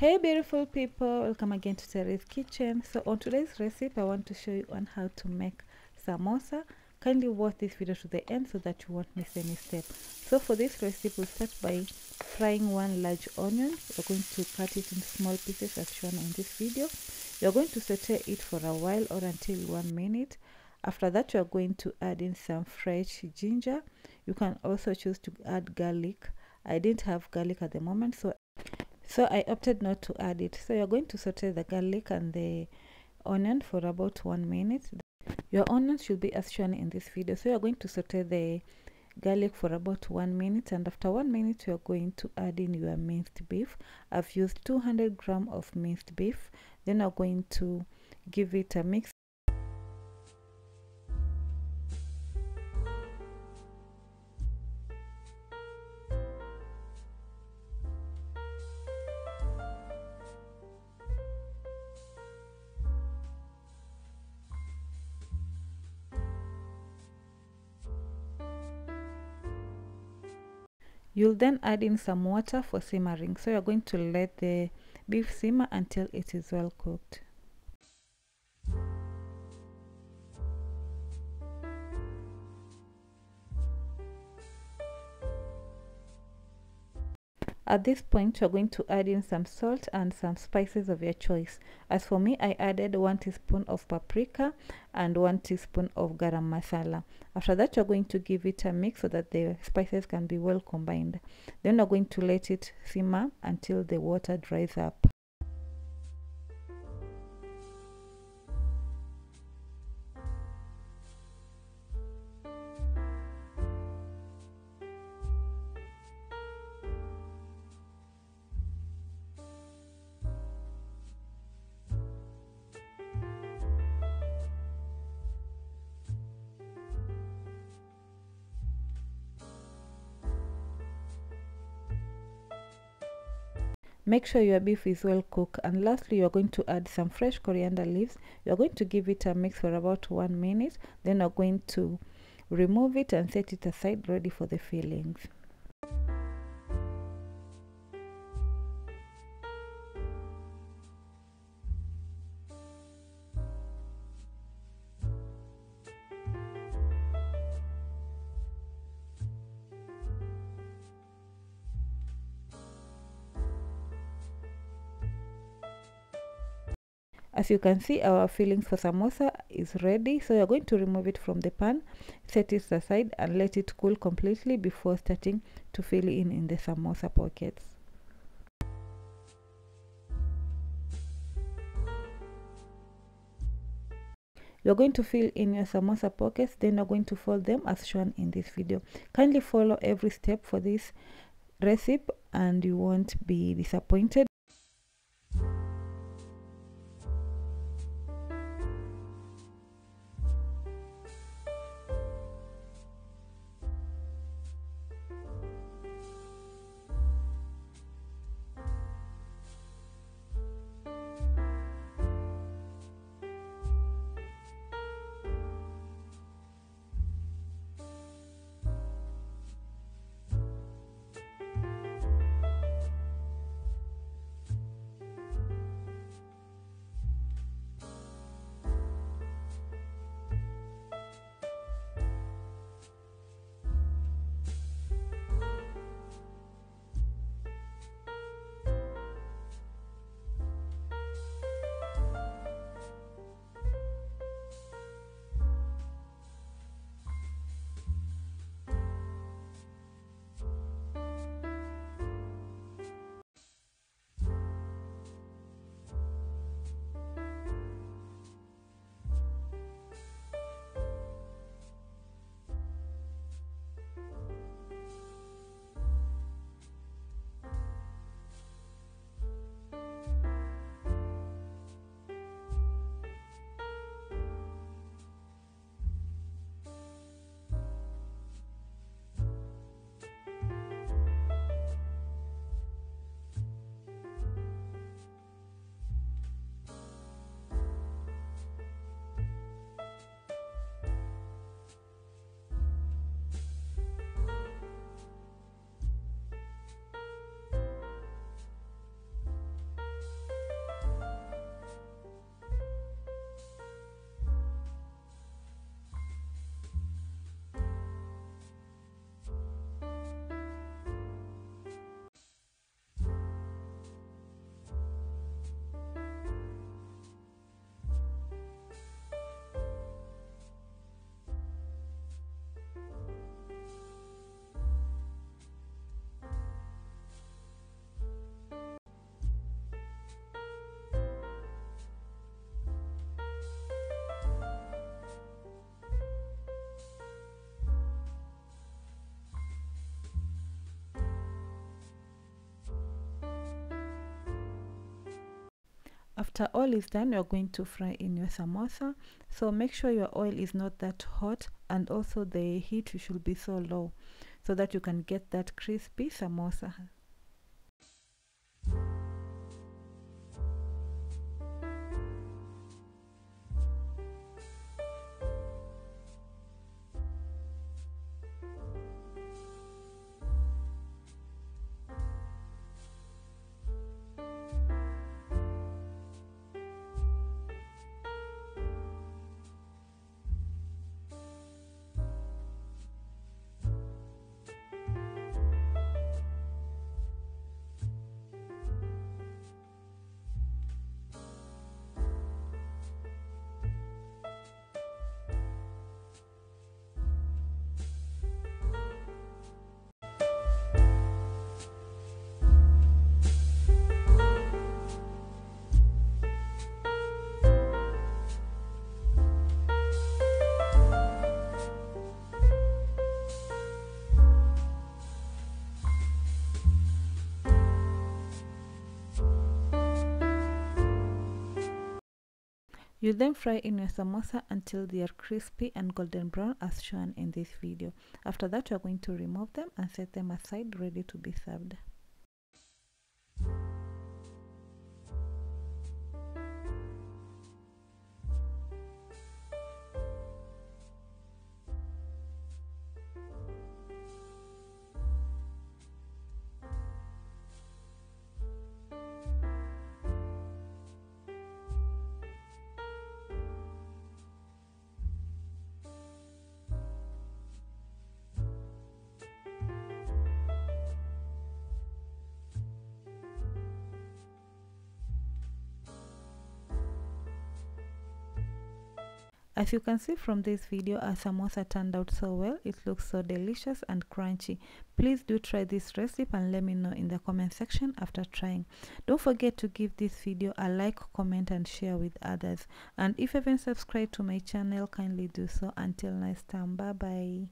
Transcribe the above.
Hey beautiful people, welcome again to Terry's Kitchen. So on today's recipe I want to show you on how to make samosa. Kindly watch this video to the end so that you won't miss any step. So for this recipe we'll start by frying one large onion. We're going to cut it in small pieces as shown in this video. You're going to saute it for a while or until 1 minute. After that you're going to add in some fresh ginger. You can also choose to add garlic. I didn't have garlic at the moment, so I opted not to add it. So you're going to saute the garlic and the onion for about 1 minute. Your onions should be as shown in this video. So you're going to saute the garlic for about 1 minute, and after 1 minute you're going to add in your minced beef. I've used 200 grams of minced beef. Then I'm going to give it a mix. You'll then add in some water for simmering. So you're going to let the beef simmer until it is well cooked. At this point, you're going to add in some salt and some spices of your choice. As for me, I added 1 teaspoon of paprika and 1 teaspoon of garam masala. After that, you're going to give it a mix so that the spices can be well combined. Then you're going to let it simmer until the water dries up. Make sure your beef is well cooked, and lastly you're going to add some fresh coriander leaves. You're going to give it a mix for about 1 minute. Then you're going to remove it and set it aside ready for the fillings. As you can see, our fillings for samosa is ready. So you're going to remove it from the pan, set it aside and let it cool completely before starting to fill in the samosa pockets. You're going to fill in your samosa pockets, then you're going to fold them as shown in this video. Kindly follow every step for this recipe and you won't be disappointed. After all is done, you're going to fry in your samosa. So make sure your oil is not that hot, and also the heat should be so low so that you can get that crispy samosa. You then fry in your samosa until they are crispy and golden brown as shown in this video. After that, you are going to remove them and set them aside, ready to be served. As you can see from this video, our samosa turned out so well. It looks so delicious and crunchy. Please do try this recipe and let me know in the comment section after trying. Don't forget to give this video a like, comment and share with others. And if you haven't subscribed to my channel, kindly do so. Until next time, bye bye.